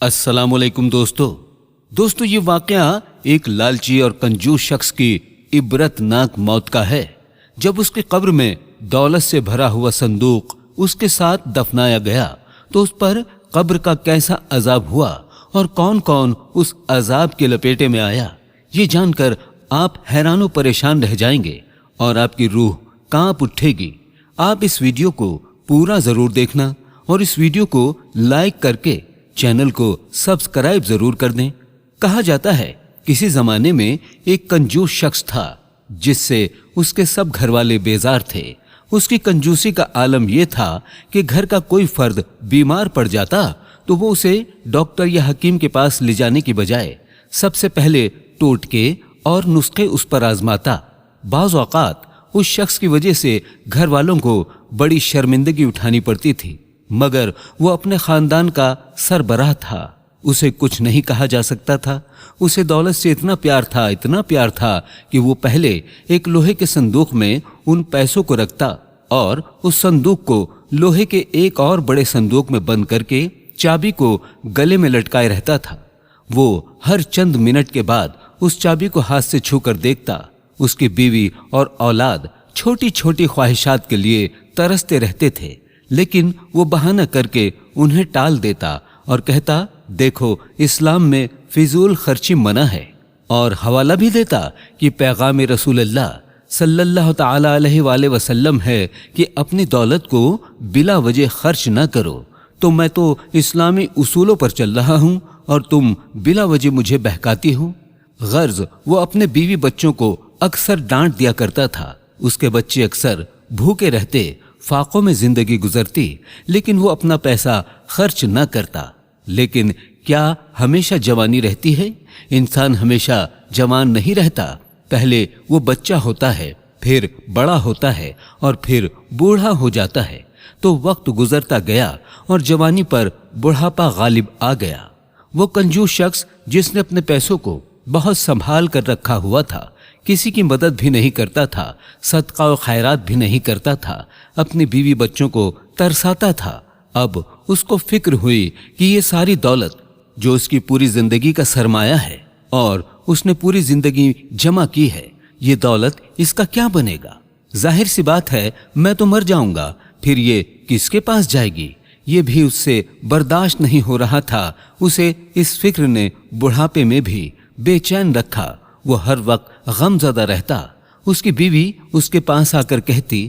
अस्सलाम वालेकुम दोस्तों ये वाकया एक लालची और कंजूस शख्स की इबरतनाक मौत का है। जब उसकी कब्र में दौलत से भरा हुआ संदूक उसके साथ दफनाया गया तो उस पर कब्र का कैसा अजाब हुआ और कौन कौन उस अजाब के लपेटे में आया, ये जानकर आप हैरानो परेशान रह जाएंगे और आपकी रूह कांप उठेगी। आप इस वीडियो को पूरा जरूर देखना और इस वीडियो को लाइक करके चैनल को सब्सक्राइब जरूर कर दें। कहा जाता है किसी जमाने में एक कंजूस शख्स था जिससे उसके सब घर वाले बेजार थे। उसकी कंजूसी का आलम यह था कि घर का कोई फर्द बीमार पड़ जाता तो वो उसे डॉक्टर या हकीम के पास ले जाने की बजाय सबसे पहले टोटके और नुस्खे उस पर आजमाता। बाज़ औक़ात उस शख्स की वजह से घर वालों को बड़ी शर्मिंदगी उठानी पड़ती थी, मगर वो अपने खानदान का सरबराह था। उसे कुछ नहीं कहा जा सकता था। उसे दौलत से इतना प्यार था कि वो पहले एक लोहे के संदूक में उन पैसों को रखता और उस संदूक को लोहे के एक और बड़े संदूक में बंद करके चाबी को गले में लटकाए रहता था। वो हर चंद मिनट के बाद उस चाबी को हाथ से छू कर देखता। उसकी बीवी और औलाद छोटी छोटी ख्वाहिशात के लिए तरसते रहते थे, लेकिन वो बहाना करके उन्हें टाल देता और कहता, देखो इस्लाम में फिजूल खर्ची मना है, और हवाला भी देता कि पैगाम रसूलुल्लाह सल्लल्लाहु तआला अलैहि वसल्लम है कि अपनी दौलत को बिला वजह खर्च न करो। तो मैं तो इस्लामी उसूलों पर चल रहा हूँ और तुम बिला वजह मुझे बहकाती हो। गर्ज वो अपने बीवी बच्चों को अक्सर डांट दिया करता था। उसके बच्चे अक्सर भूखे रहते, फाकों में जिंदगी गुजरती, लेकिन वो अपना पैसा खर्च न करता। लेकिन क्या हमेशा जवानी रहती है? इंसान हमेशा जवान नहीं रहता। पहले वो बच्चा होता है, फिर बड़ा होता है और फिर बूढ़ा हो जाता है। तो वक्त गुजरता गया और जवानी पर बुढ़ापा गालिब आ गया। वो कंजूस शख्स जिसने अपने पैसों को बहुत संभाल कर रखा हुआ था, किसी की मदद भी नहीं करता था, सदका और खैरात भी नहीं करता था, अपनी बीवी बच्चों को तरसाता था। अब उसको फिक्र हुई कि ये सारी दौलत जो उसकी पूरी जिंदगी का सरमाया है और उसने पूरी जिंदगी जमा की है, ये दौलत इसका क्या बनेगा? जाहिर सी बात है मैं तो मर जाऊंगा, फिर ये किसके पास जाएगी? ये भी उससे बर्दाश्त नहीं हो रहा था। उसे इस फिक्र ने बुढ़ापे में भी बेचैन रखा। वो हर वक्त गमज़दा रहता। उसकी बीवी उसके पास आकर कहती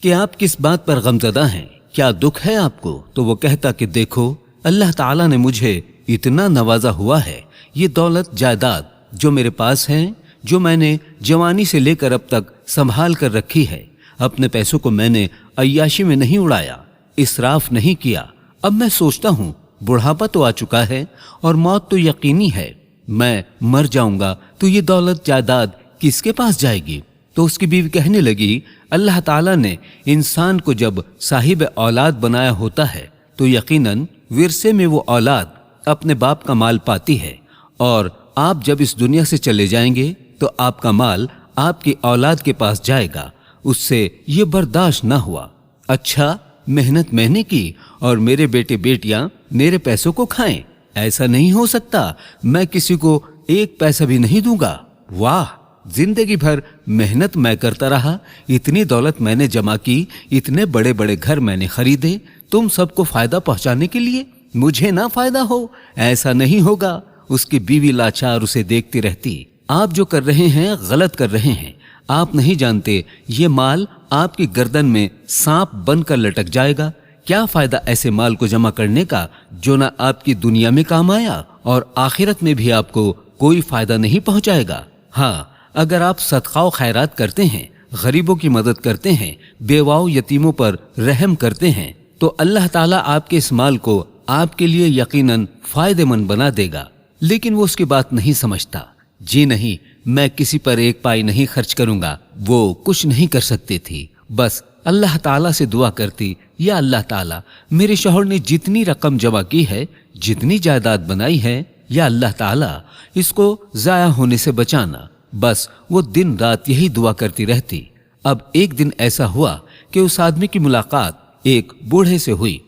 कि आप किस बात पर गमज़दा हैं, क्या दुख है आपको? तो वो कहता कि देखो अल्लाह ताला ने मुझे इतना नवाजा हुआ है, ये दौलत जायदाद जो मेरे पास है, जो मैंने जवानी से लेकर अब तक संभाल कर रखी है, अपने पैसों को मैंने अय्याशी में नहीं उड़ाया, इसराफ नहीं किया। अब मैं सोचता हूँ बुढ़ापा तो आ चुका है और मौत तो यकीनी है, मैं मर जाऊंगा तो ये दौलत जायदाद किसके पास जाएगी? तो उसकी बीवी कहने लगी, अल्लाह ताला ने इंसान को जब साहिब औलाद बनाया होता है तो यकीनन विरसे में वो औलाद अपने बाप का माल पाती है, और आप जब इस दुनिया से चले जाएंगे तो आपका माल आपकी औलाद के पास जाएगा। उससे ये बर्दाश्त न हुआ। अच्छा, मेहनत मैंने की और मेरे बेटे बेटियां मेरे पैसों को खाएं, ऐसा नहीं हो सकता। मैं किसी को एक पैसा भी नहीं दूंगा। वाह, जिंदगी भर मेहनत मैं करता रहा, इतनी दौलत मैंने जमा की, इतने बड़े बड़े घर मैंने खरीदे, तुम सबको फायदा पहुंचाने के लिए, मुझे ना फायदा हो, ऐसा नहीं होगा। उसकी बीवी लाचार उसे देखती रहती। आप जो कर रहे हैं गलत कर रहे हैं। आप नहीं जानते ये माल आपकी गर्दन में सांप बनकर लटक जाएगा। क्या फायदा ऐसे माल को जमा करने का जो ना आपकी दुनिया में काम आया और आखिरत में भी आपको कोई फायदा नहीं पहुंचाएगा। हाँ, अगर आप सदका और खैरात करते हैं, गरीबों की मदद करते हैं, बेवाओं यतीमों पर रहम करते हैं, तो अल्लाह ताला आपके इस माल को आपके लिए यकीनन फायदेमंद बना देगा। लेकिन वो उसकी बात नहीं समझता। जी नहीं, मैं किसी पर एक पाई नहीं खर्च करूंगा। वो कुछ नहीं कर सकती थी, बस अल्लाह ताला से दुआ करती, या अल्लाह ताला मेरे शौहर ने जितनी रकम जमा की है, जितनी जायदाद बनाई है, या अल्लाह ताला इसको जाया होने से बचाना। बस वो दिन रात यही दुआ करती रहती। अब एक दिन ऐसा हुआ कि उस आदमी की मुलाकात एक बूढ़े से हुई।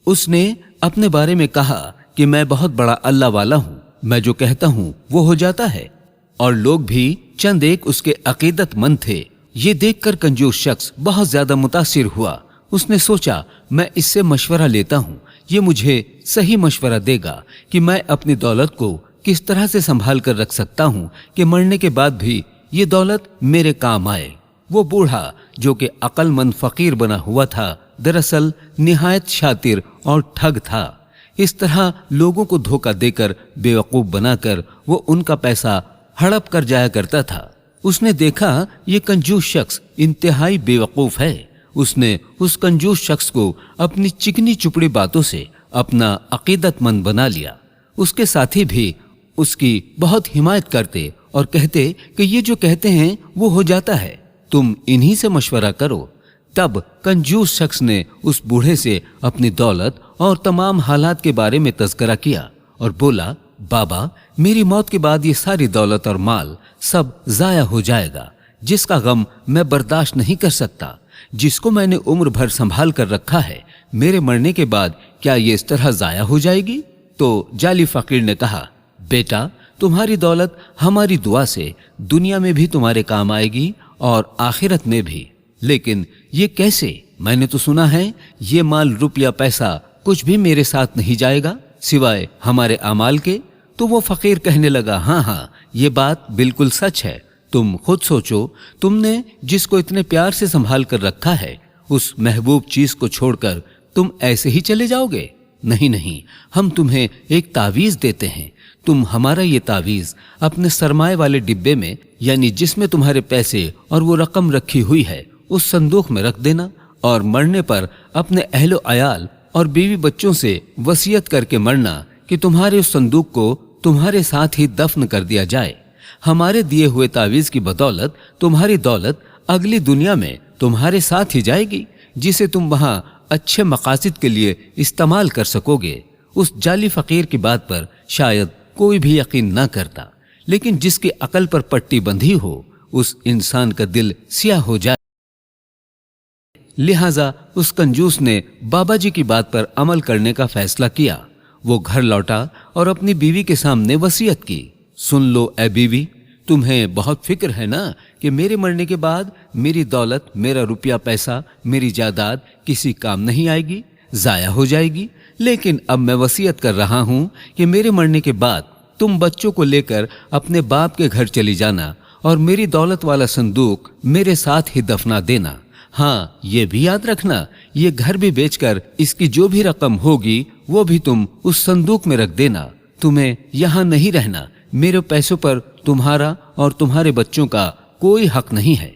उसने अपने बारे में कहा کہ میں بہت بڑا اللہ والا ہوں، میں جو کہتا ہوں وہ ہو جاتا ہے۔ اور لوگ بھی چند ایک اس کے عقیدت مند تھے۔ یہ دیکھ کر کنجوس شخص بہت زیادہ متاثر ہوا۔ اس نے سوچا میں اس سے مشورہ لیتا ہوں، یہ مجھے صحیح مشورہ دے گا کہ میں اپنی دولت کو کس طرح سے سنبھال کر رکھ سکتا ہوں کہ مرنے کے بعد بھی یہ دولت میرے کام آئے۔ وہ بوڑھا جو کہ عقل مند فقیر بنا ہوا تھا، دراصل نہایت شاطر اور ٹھگ تھا۔ اس طرح لوگوں کو دھوکہ دے کر بیوقوف بنا کر وہ ان کا پیسہ ہڑپ کر جایا کرتا تھا۔ اس نے دیکھا یہ کنجوس شخص انتہائی بیوقوف ہے۔ اس نے اس کنجوس شخص کو اپنی چکنی چپڑی باتوں سے اپنا عقیدت مند بنا لیا۔ اس کے ساتھی بھی اس کی بہت حمایت کرتے اور کہتے کہ یہ جو کہتے ہیں وہ ہو جاتا ہے، تم انہی سے مشورہ کرو۔ تب کنجوس شخص نے اس بوڑھے سے اپنی دولت اور تمام حالات کے بارے میں تذکرہ کیا اور بولا، بابا میری موت کے بعد یہ ساری دولت اور مال سب ضائع ہو جائے گا، جس کا غم میں برداشت نہیں کر سکتا، جس کو میں نے عمر بھر سنبھال کر رکھا ہے، میرے مرنے کے بعد کیا یہ اس طرح ضائع ہو جائے گی؟ تو جعلی فقیر نے کہا، بیٹا تمہاری دولت ہماری دعا سے دنیا میں بھی تمہارے کام آئے گی اور آخرت میں بھی۔ لیکن یہ کیسے؟ میں نے تو سنا ہے یہ مال روپیہ پیسہ کچھ بھی میرے ساتھ نہیں جائے گا سوائے ہمارے اعمال کے۔ تو وہ فقیر کہنے لگا، ہاں یہ بات بالکل سچ ہے، تم خود سوچو، تم نے جس کو اتنے پیار سے سنبھال کر رکھا ہے اس محبوب چیز کو چھوڑ کر تم ایسے ہی چلے جاؤ گے؟ نہیں، ہم تمہیں ایک تعویذ دیتے ہیں، تم ہمارا یہ تعویذ اپنے سرمایہ والے ڈبے میں، یعنی جس میں تمہارے پیسے اور وہ رقم رکھی ہوئی ہے، اس صندوق میں رکھ دینا، اور مرنے پر اپنے اہل و عیال اور بیوی بچوں سے وصیت کر کے مرنا کہ تمہارے اس صندوق کو تمہارے ساتھ ہی دفن کر دیا جائے۔ ہمارے دیے ہوئے تعویذ کی بدولت تمہاری دولت اگلی دنیا میں تمہارے ساتھ ہی جائے گی، جسے تم وہاں اچھے مقاصد کے لیے استعمال کر سکو گے۔ اس جعلی فقیر کی بات پر شاید کوئی بھی یقین نہ کرتا، لیکن جس کی عقل پر پٹی بندھی ہو اس انسان کا دل سیاہ ہو جائے۔ لہذا اس کنجوس نے بابا جی کی بات پر عمل کرنے کا فیصلہ کیا۔ وہ گھر لوٹا اور اپنی بیوی کے سامنے وصیت کی، سن لو اے بیوی، تمہیں بہت فکر ہے نا کہ میرے مرنے کے بعد میری دولت، میرا روپیہ پیسہ، میری جائیداد کسی کام نہیں آئے گی، ضائع ہو جائے گی۔ لیکن اب میں وصیت کر رہا ہوں کہ میرے مرنے کے بعد تم بچوں کو لے کر اپنے باپ کے گھر چلی جانا اور میری دولت والا صندوق میرے ساتھ ہی دفنا دینا۔ ہاں یہ بھی یاد رکھنا، یہ گھر بھی بیچ کر اس کی جو بھی رقم ہوگی وہ بھی تم اس صندوق میں رکھ دینا۔ تمہیں یہاں نہیں رہنا، میرے پیسوں پر تمہارا اور تمہارے بچوں کا کوئی حق نہیں ہے۔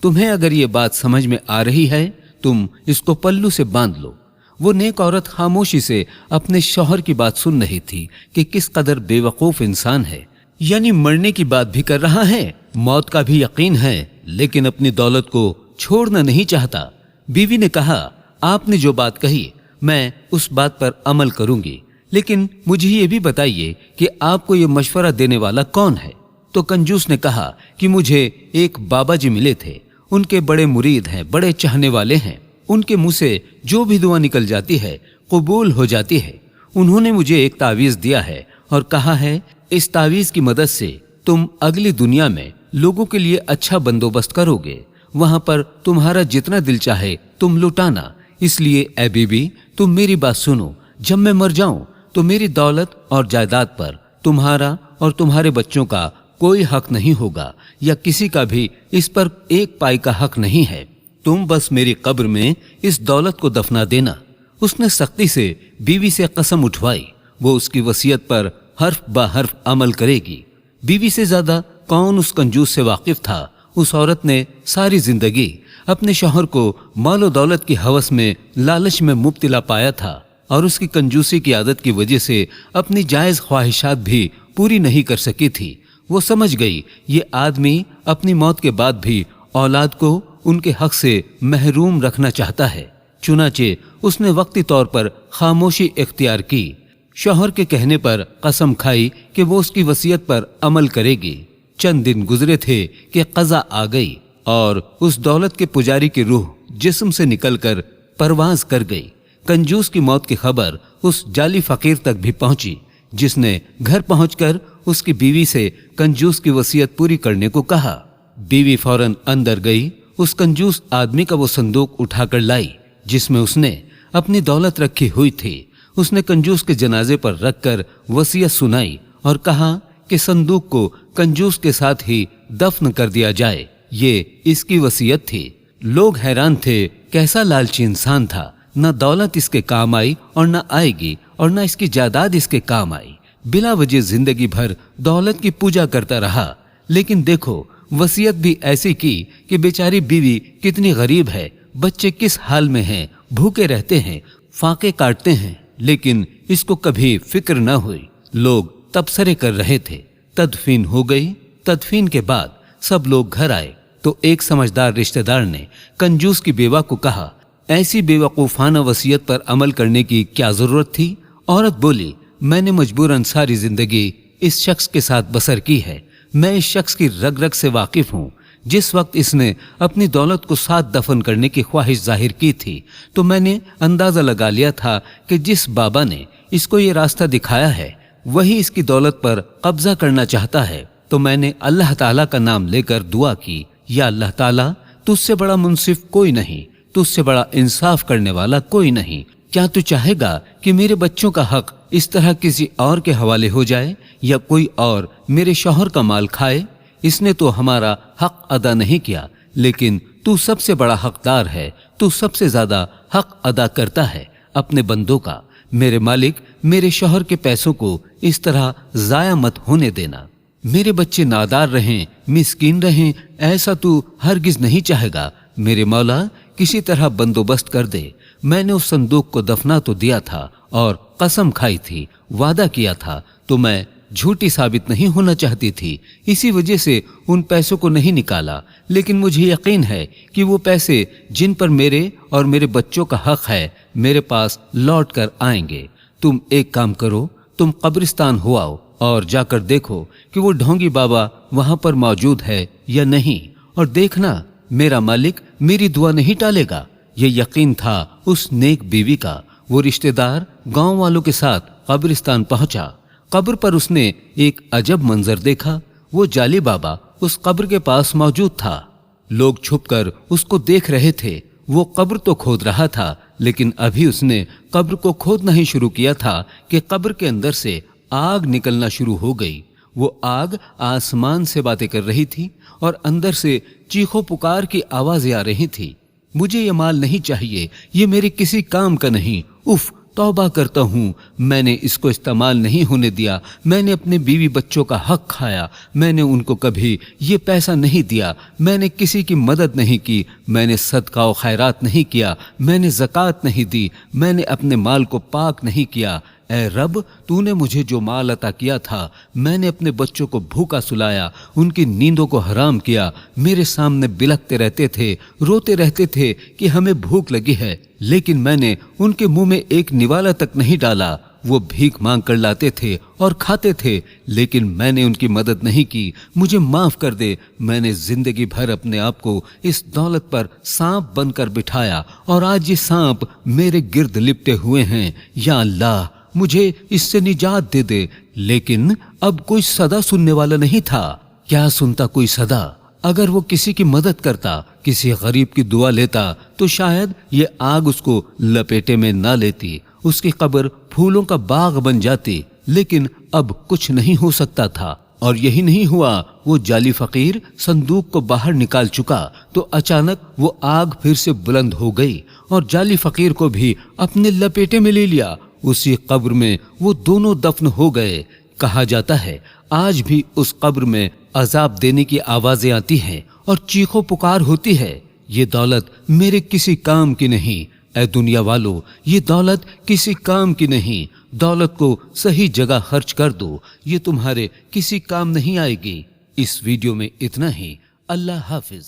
تمہیں اگر یہ بات سمجھ میں آ رہی ہے تم اس کو پلو سے باندھ لو۔ وہ نیک عورت خاموشی سے اپنے شوہر کی بات سن رہی تھی کہ کس قدر بے وقوف انسان ہے، یعنی مرنے کی بات بھی کر رہا ہے، موت کا بھی یقین ہے، لیکن اپنی دولت کو چھوڑنا نہیں چاہتا۔ بیوی نے کہا، آپ نے جو بات کہی میں اس بات پر عمل کروں گی، لیکن مجھے یہ بھی بتائیے کہ آپ کو یہ مشورہ دینے والا کون ہے؟ تو کنجوس نے کہا کہ مجھے ایک بابا جی ملے تھے، ان کے بڑے مرید ہیں، بڑے چاہنے والے ہیں، ان کے منہ سے جو بھی دعا نکل جاتی ہے قبول ہو جاتی ہے۔ انہوں نے مجھے ایک تعویذ دیا ہے اور کہا ہے اس تعویذ کی مدد سے تم اگلی دنیا میں لوگوں کے لیے اچھا بندوبست کرو گے، وہاں پر تمہارا جتنا دل چاہے تم لٹانا۔ اس لیے اے بی بی تم میری بات سنو، جب میں مر جاؤں تو میری دولت اور جائیداد پر تمہارا اور تمہارے بچوں کا کوئی حق نہیں ہوگا، یا کسی کا بھی اس پر ایک پائی کا حق نہیں ہے۔ تم بس میری قبر میں اس دولت کو دفنا دینا۔ اس نے سختی سے بیوی سے قسم اٹھوائی، وہ اس کی وصیت پر حرف بہ حرف عمل کرے گی۔ بیوی سے زیادہ کون اس کنجوس سے واقف تھا؟ اس عورت نے ساری زندگی اپنے شوہر کو مال و دولت کی ہوس میں، لالچ میں مبتلا پایا تھا، اور اس کی کنجوسی کی عادت کی وجہ سے اپنی جائز خواہشات بھی پوری نہیں کر سکی تھی۔ وہ سمجھ گئی یہ آدمی اپنی موت کے بعد بھی اولاد کو ان کے حق سے محروم رکھنا چاہتا ہے۔ چنانچہ اس نے وقتی طور پر خاموشی اختیار کی، شوہر کے کہنے پر قسم کھائی کہ وہ اس کی وصیت پر عمل کرے گی۔ چند دن گزرے تھے کہ قضا آ گئی اور اس دولت کے پجاری کی روح جسم سے نکل کر پرواز کر گئی۔ कंजूस की मौत की खबर उस जाली फकीर तक भी पहुंची, जिसने घर पहुंचकर उसकी बीवी से कंजूस की वसीयत पूरी करने को कहा। बीवी फौरन अंदर गई, उस कंजूस आदमी का वो संदूक उठाकर लाई जिसमें उसने अपनी दौलत रखी हुई थी। उसने कंजूस के जनाजे पर रखकर वसीयत सुनाई और कहा कि संदूक को कंजूस के साथ ही दफन कर दिया जाए। ये इसकी वसीयत थी। लोग हैरान थे, कैसा लालची इंसान था, न दौलत इसके काम आई और न आएगी और न इसकी जायदाद इसके काम आई। बिला वजह जिंदगी भर दौलत की पूजा करता रहा। लेकिन देखो, वसीयत भी ऐसी की कि बेचारी बीवी कितनी गरीब है, बच्चे किस हाल में हैं, भूखे रहते हैं, फाके काटते हैं, लेकिन इसको कभी फिक्र न हुई। लोग तबसरे कर रहे थे। तदफीन हो गई। तदफीन के बाद सब लोग घर आए तो एक समझदार रिश्तेदार ने कंजूस की बेवा को कहा, ऐसी बेवकूफाना वसीयत पर अमल करने की क्या जरूरत थी? औरत बोली, मैंने मजबूरन सारी जिंदगी इस शख्स के साथ बसर की है। मैं इस शख्स की रग रग से वाकिफ हूँ। जिस वक्त इसने अपनी दौलत को साथ दफन करने की ख्वाहिश जाहिर की थी तो मैंने अंदाजा लगा लिया था कि जिस बाबा ने इसको ये रास्ता दिखाया है वही इसकी दौलत पर कब्जा करना चाहता है। तो मैंने अल्लाह ताला का नाम लेकर दुआ की, या अल्लाह ताला, तुझसे बड़ा मुंसिफ कोई नहीं, तुझसे बड़ा इंसाफ करने वाला कोई नहीं। क्या तू चाहेगा कि मेरे बच्चों का हक इस तरह किसी और के हवाले हो जाए या कोई और मेरे शौहर का माल खाए? इसने तो हमारा हक अदा नहीं किया, लेकिन तू सबसे बड़ा हकदार है, तू सबसे ज्यादा हक अदा करता है अपने बंदों का। मेरे मालिक, मेरे शौहर के पैसों को इस तरह जाया मत होने देना। मेरे बच्चे नादार रहें, मिस्कीन रहें, ऐसा तू हरगिज नहीं चाहेगा। मेरे मौला, किसी तरह बंदोबस्त कर दे। मैंने उस संदूक को दफना तो दिया था और कसम खाई थी, वादा किया था, तो मैं झूठी साबित नहीं होना चाहती थी, इसी वजह से उन पैसों को नहीं निकाला। लेकिन मुझे यकीन है कि वो पैसे जिन पर मेरे और मेरे बच्चों का हक है मेरे पास लौट कर आएंगे। तुम एक काम करो, तुम कब्रिस्तान हो आओ और जाकर देखो कि वो ढोंगी बाबा वहां पर मौजूद है या नहीं, और देखना मेरा मालिक मेरी दुआ नहीं टालेगा। ये यकीन था उस नेक बीवी का। वो रिश्तेदार गांव वालों के साथ कब्रिस्तान पहुंचा। कब्र पर उसने एक अजब मंजर देखा। वो जाली बाबा उस कब्र के पास मौजूद था। लोग छुपकर उसको देख रहे थे। वो कब्र तो खोद रहा था, लेकिन अभी उसने कब्र को खोदना ही शुरू किया था कि कब्र के अंदर से आग निकलना शुरू हो गई। वो आग आसमान से बातें कर रही थी और अंदर से चीखों पुकार की आवाजें आ रही थी। मुझे ये माल नहीं चाहिए, ये मेरे किसी काम का नहीं। उफ, तौबा करता हूँ, मैंने इसको इस्तेमाल नहीं होने दिया। मैंने अपने बीवी बच्चों का हक खाया। मैंने उनको कभी ये पैसा नहीं दिया। मैंने किसी की मदद नहीं की। मैंने सदका और खैरात नहीं किया। मैंने ज़कात नहीं दी। मैंने अपने माल को पाक नहीं किया। ऐ रब, तूने मुझे जो माल अता किया था, मैंने अपने बच्चों को भूखा सुलाया, उनकी नींदों को हराम किया। मेरे सामने बिलखते रहते थे, रोते रहते थे कि हमें भूख लगी है, लेकिन मैंने उनके मुंह में एक निवाला तक नहीं डाला। वो भीख मांग कर लाते थे और खाते थे, लेकिन मैंने उनकी मदद नहीं की। मुझे माफ कर दे। मैंने जिंदगी भर अपने आप को इस दौलत पर सांप बनकर बिठाया और आज ये सांप मेरे गिर्द लिपटे हुए हैं। या अल्लाह, मुझे इससे निजात दे दे। लेकिन अब कोई सदा सुनने वाला नहीं था। क्या सुनता कोई सदा? अगर वो किसी की मदद करता, किसी गरीब की दुआ लेता, तो शायद ये आग उसको लपेटे में ना लेती, उसकी कब्र फूलों का बाग बन जाती। लेकिन अब कुछ नहीं हो सकता था। और यही नहीं हुआ। वो जाली फकीर संदूक को बाहर निकाल चुका तो अचानक वो आग फिर से बुलंद हो गई और जाली फकीर को भी अपने लपेटे में ले लिया। उसी कब्र में वो दोनों दफन हो गए। कहा जाता है आज भी उस कब्र में अजाब देने की आवाजें आती हैं और चीखों पुकार होती है, ये दौलत मेरे किसी काम की नहीं। ऐ दुनिया वालों, ये दौलत किसी काम की नहीं। दौलत को सही जगह खर्च कर दो, ये तुम्हारे किसी काम नहीं आएगी। इस वीडियो में इतना ही। अल्लाह हाफिज।